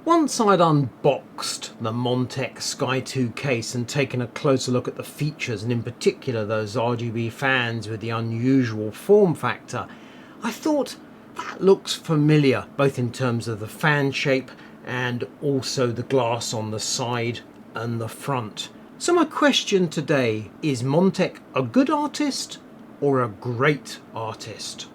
Once I'd unboxed the Montech Sky 2 case and taken a closer look at the features, and in particular those RGB fans with the unusual form factor, I thought that looks familiar, both in terms of the fan shape and also the glass on the side and the front. So my question today is Montech a good artist or a great artist?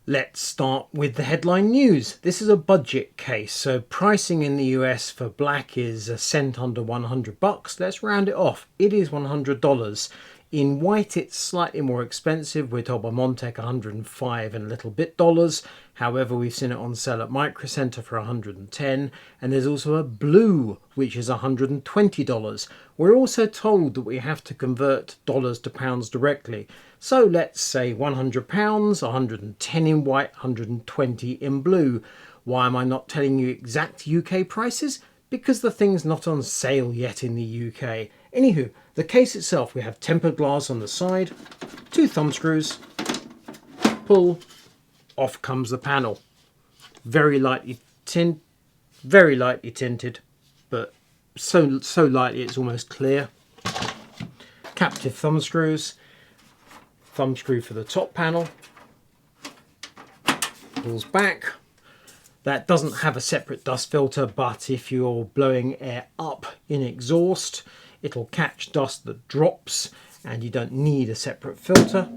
Let's start with the headline news. This is a budget case, so pricing in the US for black is a cent under $100. Let's round it off. It is $100. In white it's slightly more expensive. We're told by Montech $105 and a little bit dollars. However, we've seen it on sale at Micro Center for $110, and there's also a blue which is $120. We're also told that we have to convert dollars to pounds directly. So let's say £100, 110 in white, 120 in blue. Why am I not telling you exact UK prices? Because the thing's not on sale yet in the UK. Anywho, the case itself, we have tempered glass on the side, 2 thumb screws, pull, off comes the panel. Very lightly tinted, but so lightly it's almost clear. Captive thumb screws. Thumb screw for the top panel, pulls back. That doesn't have a separate dust filter, but if you're blowing air up in exhaust, it'll catch dust that drops and you don't need a separate filter.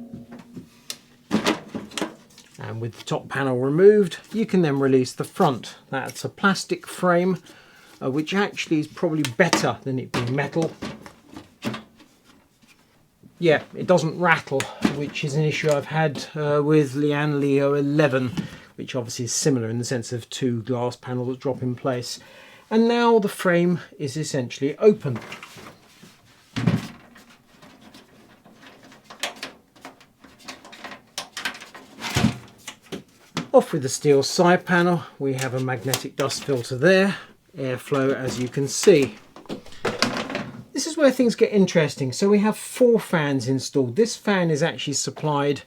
And with the top panel removed, you can then release the front. That's a plastic frame, which actually is probably better than it being metal. Yeah, it doesn't rattle, which is an issue I've had with Lian Leo 11, which obviously is similar in the sense of 2 glass panels that drop in place. And now the frame is essentially open. Off with the steel side panel, we have a magnetic dust filter there, airflow as you can see. This is where things get interesting. So we have 4 fans installed. This fan is actually supplied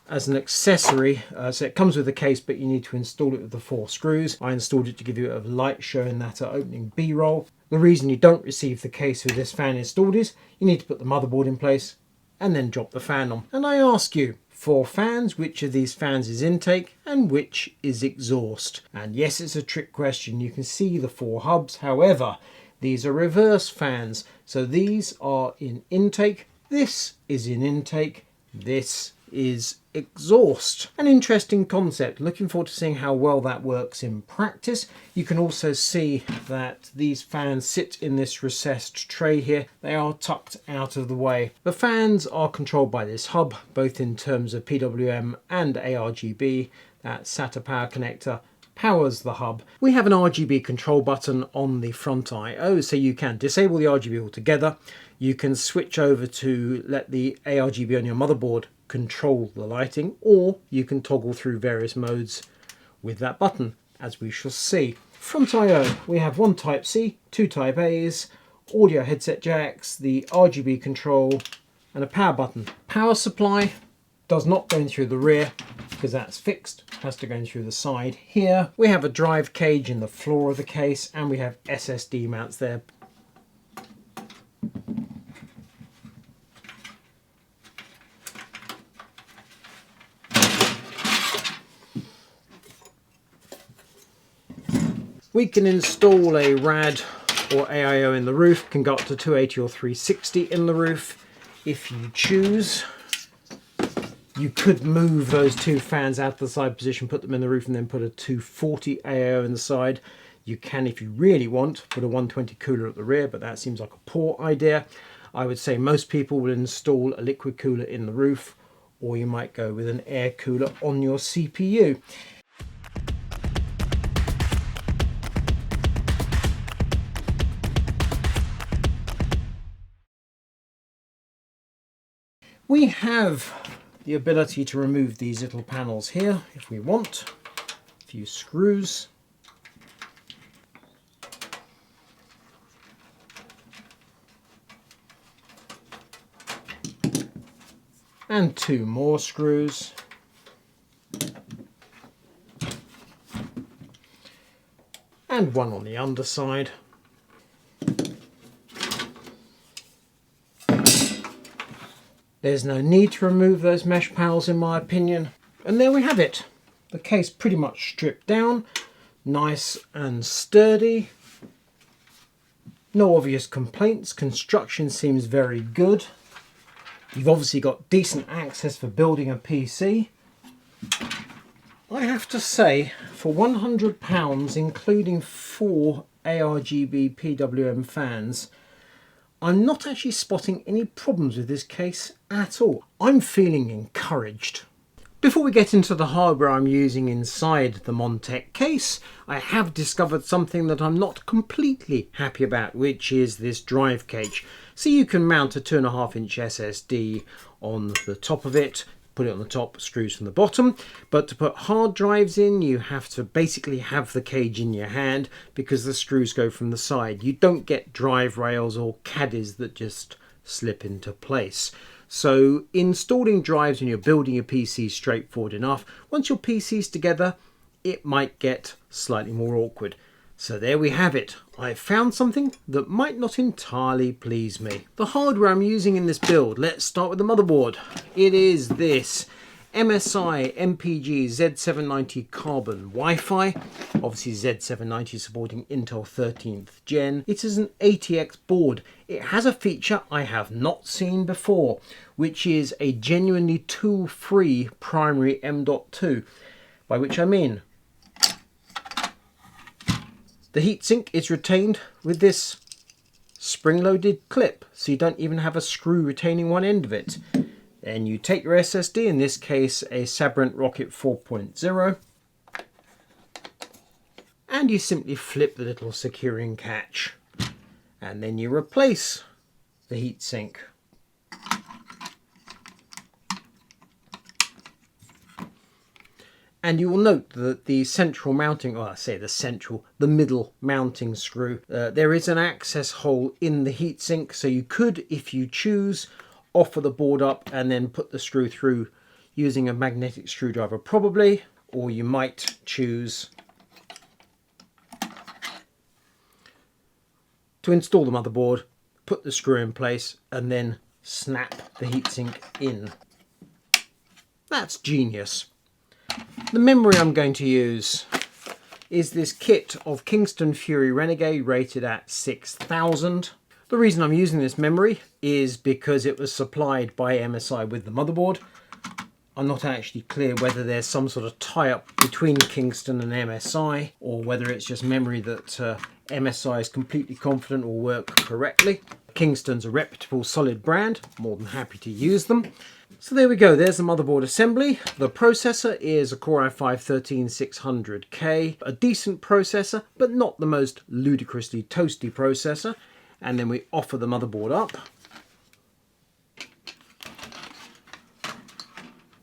as an accessory. So it comes with the case, but you need to install it with the 4 screws. I installed it to give you a light showing that opening B-roll. The reason you don't receive the case with this fan installed is you need to put the motherboard in place and then drop the fan on. And I ask you, 4 fans, which of these fans is intake and which is exhaust? And yes, it's a trick question. You can see the 4 hubs. However, these are reverse fans. So these are in intake, this is in intake, this is exhaust. An interesting concept. Looking forward to seeing how well that works in practice. You can also see that these fans sit in this recessed tray here. They are tucked out of the way. The fans are controlled by this hub, both in terms of PWM and argb. That SATA power connector powers the hub. We have an RGB control button on the front I/O, so you can disable the RGB altogether. You can switch over to let the argb on your motherboard control the lighting, or you can toggle through various modes with that button, as we shall see. Front I/O, we have 1 Type-C, 2 Type-A's, audio headset jacks, the RGB control, and a power button. Power supply does not go in through the rear because that's fixed, has to go in through the side here. We have a drive cage in the floor of the case, and we have SSD mounts there. We can install a RAD or AIO in the roof, can go up to 280 or 360 in the roof if you choose. You could move those 2 fans out of the side position, put them in the roof, and then put a 240 AIO in the side. You can, if you really want, put a 120 cooler at the rear, but that seems like a poor idea. I would say most people will install a liquid cooler in the roof, or you might go with an air cooler on your CPU. We have the ability to remove these little panels here if we want. A few screws. and 2 more screws. And 1 on the underside. There's no need to remove those mesh panels in my opinion. And there we have it. The case pretty much stripped down, nice and sturdy. No obvious complaints, construction seems very good. You've obviously got decent access for building a PC. I have to say, for £100, including 4 argb PWM fans, I'm not actually spotting any problems with this case at all. I'm feeling encouraged. Before we get into the hardware I'm using inside the Montech case, I have discovered something that I'm not completely happy about, which is this drive cage. So you can mount a 2.5-inch SSD on the top of it, put it on the top, screws from the bottom, but to put hard drives in you have to basically have the cage in your hand because the screws go from the side. You don't get drive rails or caddies that just slip into place. So installing drives when you're building your PC is straightforward enough. Once your PC's together, it might get slightly more awkward. So there we have it. I've found something that might not entirely please me. The hardware I'm using in this build, let's start with the motherboard. It is this MSI MPG Z790 Carbon Wi-Fi. Obviously Z790 supporting Intel 13th Gen. It is an ATX board. It has a feature I have not seen before, which is a genuinely tool-free primary M.2, by which I mean the heatsink is retained with this spring-loaded clip, so you don't even have a screw retaining one end of it. Then you take your SSD, in this case a Sabrent Rocket 4.0, and you simply flip the little securing catch, and then you replace the heatsink. And you will note that the central mounting, well I say the middle mounting screw, there is an access hole in the heatsink, so you could, if you choose, offer the board up and then put the screw through using a magnetic screwdriver probably, or you might choose to install the motherboard, put the screw in place and then snap the heatsink in. That's genius. The memory I'm going to use is this kit of Kingston Fury Renegade rated at 6000. The reason I'm using this memory is because it was supplied by MSI with the motherboard. I'm not actually clear whether there's some sort of tie-up between Kingston and MSI, or whether it's just memory that MSI is completely confident will work correctly. Kingston's a reputable solid brand, more than happy to use them. So there we go, there's the motherboard assembly. The processor is a Core i5-13600K, a decent processor, but not the most ludicrously toasty processor. And then we offer the motherboard up.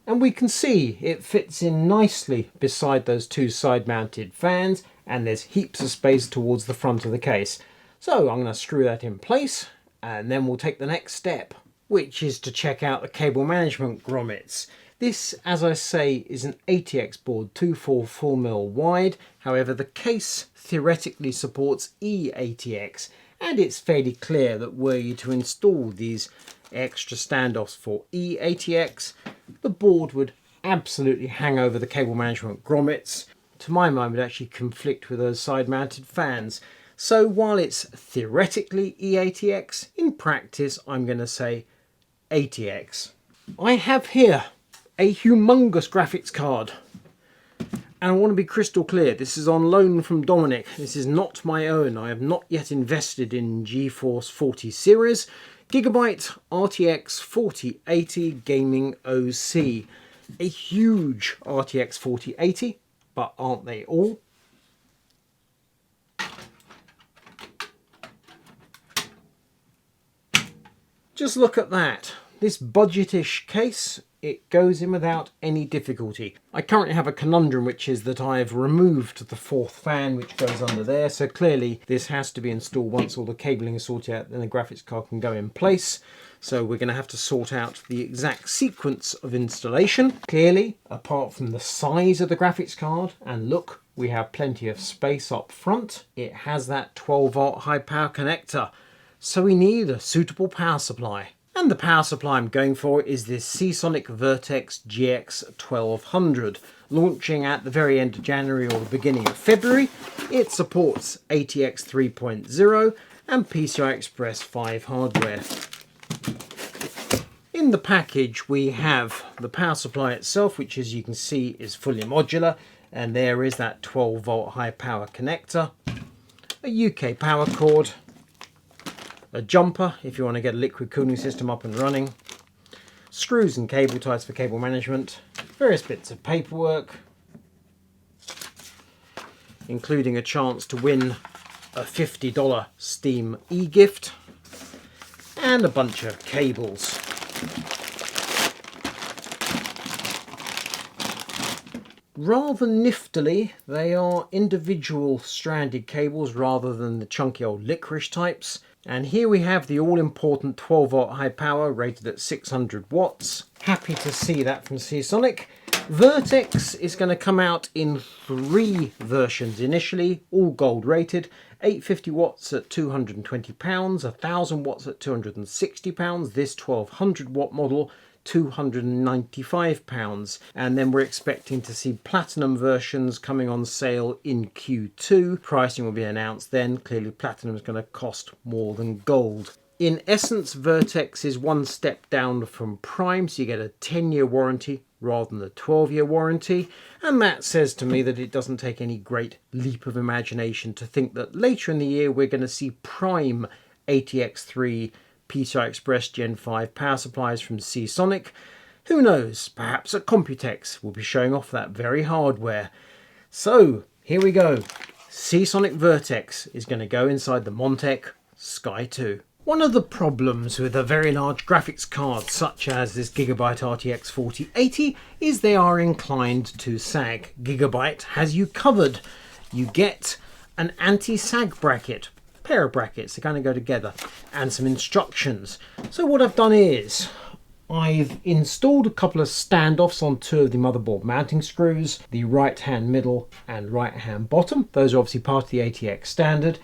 And we can see it fits in nicely beside those 2 side-mounted fans, and there's heaps of space towards the front of the case. So I'm going to screw that in place, and then we'll take the next step, which is to check out the cable management grommets. This, as I say, is an ATX board, 244mm wide. However, the case theoretically supports eATX, and it's fairly clear that were you to install these extra standoffs for eATX, the board would absolutely hang over the cable management grommets. To my mind, would actually conflict with those side-mounted fans. So while it's theoretically eATX, in practice I'm going to say ATX. I have here a humongous graphics card, and I want to be crystal clear, this is on loan from Dominic. This is not my own. I have not yet invested in GeForce 40 series. Gigabyte RTX 4080 Gaming OC. A huge RTX 4080, but aren't they all? Just look at that. this budgetish case, it goes in without any difficulty. I currently have a conundrum, which is that I've removed the fourth fan which goes under there, so clearly this has to be installed once all the cabling is sorted out, then the graphics card can go in place. So we're going to have to sort out the exact sequence of installation. Clearly, apart from the size of the graphics card, and look, we have plenty of space up front, it has that 12-volt high power connector. So we need a suitable power supply. And the power supply I'm going for is this Seasonic Vertex GX1200. Launching at the very end of January or the beginning of February. It supports ATX 3.0 and PCI Express 5 hardware. In the package we have the power supply itself, which as you can see is fully modular, and there is that 12-volt high power connector, a UK power cord, a jumper if you want to get a liquid cooling system up and running, screws and cable ties for cable management, various bits of paperwork, including a chance to win a $50 Steam e-gift, and a bunch of cables. Rather niftily, they are individual stranded cables rather than the chunky old licorice types. And here we have the all-important 12-volt high power rated at 600 watts. Happy to see that from Seasonic. Vertex is going to come out in 3 versions initially, all gold rated. 850 watts at £220, 1000 watts at £260, this 1200 watt model £295, and then we're expecting to see platinum versions coming on sale in Q2. Pricing will be announced then. Clearly platinum is going to cost more than gold. In essence, Vertex is one step down from Prime, so you get a 10-year warranty rather than a 12-year warranty, and that says to me that it doesn't take any great leap of imagination to think that later in the year we're going to see Prime ATX3 PCI Express Gen 5 power supplies from Seasonic. Who knows, perhaps at Computex will be showing off that very hardware. So here we go. Seasonic Vertex is going to go inside the Montech Sky 2. One of the problems with a very large graphics card such as this Gigabyte RTX 4080 is they are inclined to sag. Gigabyte has you covered. You get an anti-sag bracket. Pair of brackets, they kind of go together, and some instructions. So what I've done is I've installed a couple of standoffs on 2 of the motherboard mounting screws, the right hand middle and right hand bottom. Those are obviously part of the ATX standard,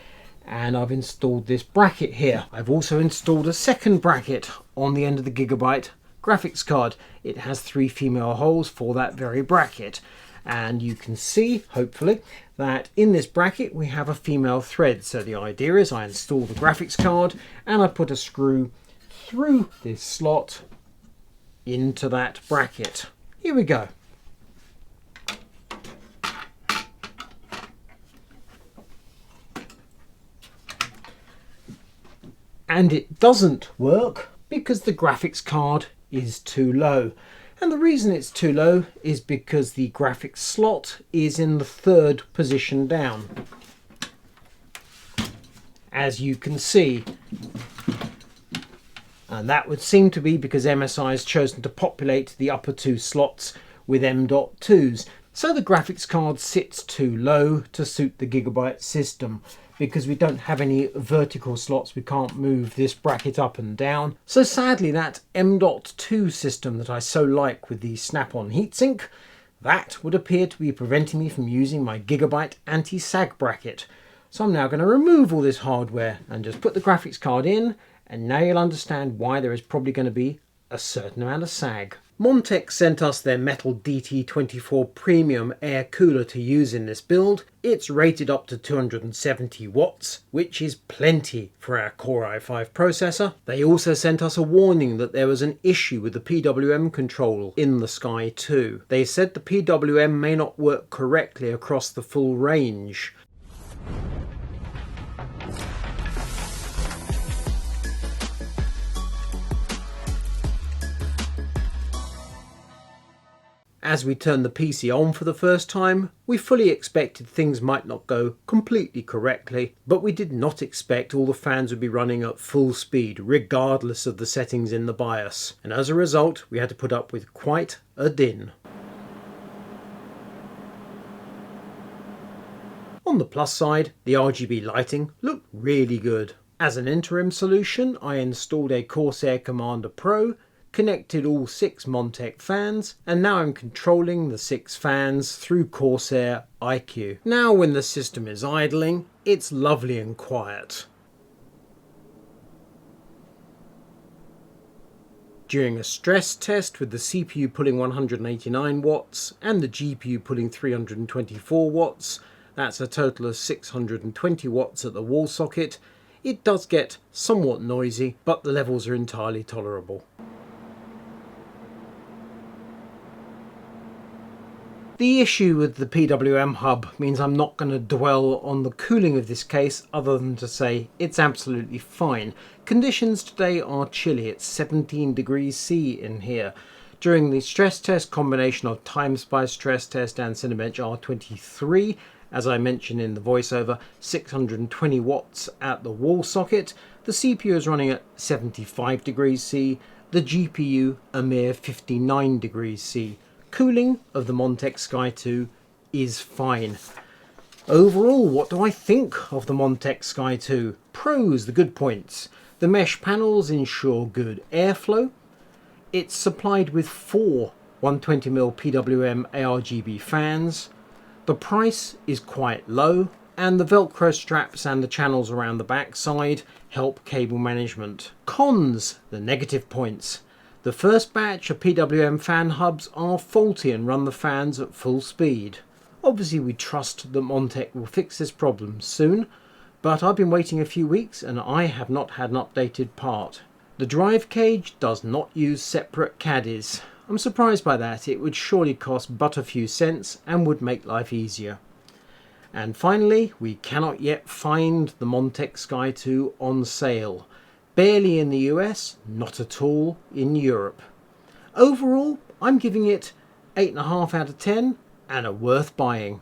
and I've installed this bracket here. I've also installed a second bracket on the end of the Gigabyte graphics card. It has 3 female holes for that very bracket. And you can see, hopefully, that in this bracket we have a female thread. So the idea is I install the graphics card and I put a screw through this slot into that bracket. Here we go. And it doesn't work because the graphics card is too low. And the reason it's too low is because the graphics slot is in the 3rd position down. As you can see. And that would seem to be because MSI has chosen to populate the upper 2 slots with M.2s. So the graphics card sits too low to suit the Gigabyte system. Because we don't have any vertical slots, we can't move this bracket up and down. So sadly that M.2 system that I so like with the snap-on heatsink, that would appear to be preventing me from using my Gigabyte anti-sag bracket. So I'm now going to remove all this hardware and just put the graphics card in, and now you'll understand why there is probably going to be a certain amount of sag. Montech sent us their metal DT24 premium air cooler to use in this build. It's rated up to 270 watts, which is plenty for our Core i5 processor. They also sent us a warning that there was an issue with the PWM control in the Sky 2. They said the PWM may not work correctly across the full range. As we turned the PC on for the first time, we fully expected things might not go completely correctly, but we did not expect all the fans would be running at full speed regardless of the settings in the BIOS, and as a result we had to put up with quite a din. On the plus side, the RGB lighting looked really good. As an interim solution, I installed a Corsair Commander Pro, connected all 6 Montech fans, and now I'm controlling the 6 fans through Corsair iQ. Now when the system is idling, it's lovely and quiet. During a stress test with the CPU pulling 189 watts and the GPU pulling 324 watts, that's a total of 620 watts at the wall socket, it does get somewhat noisy, but the levels are entirely tolerable. The issue with the PWM hub means I'm not going to dwell on the cooling of this case other than to say it's absolutely fine. Conditions today are chilly, it's 17 degrees C in here. During the stress test, combination of TimeSpy stress test and Cinebench R23, as I mentioned in the voiceover, 620 watts at the wall socket. The CPU is running at 75 degrees C, the GPU a mere 59 degrees C. Cooling of the Montech Sky 2 is fine. Overall, what do I think of the Montech Sky 2? Pros, the good points. The mesh panels ensure good airflow. It's supplied with 4 120mm PWM argb fans. The price is quite low, and the Velcro straps and the channels around the backside help cable management. Cons, the negative points. The first batch of PWM fan hubs are faulty and run the fans at full speed. Obviously we trust that Montech will fix this problem soon, but I've been waiting a few weeks and I have not had an updated part. The drive cage does not use separate caddies. I'm surprised by that. It would surely cost but a few cents and would make life easier. And finally, we cannot yet find the Montech Sky 2 on sale. Barely in the US, not at all in Europe. Overall, I'm giving it 8.5 out of 10 and a worth buying.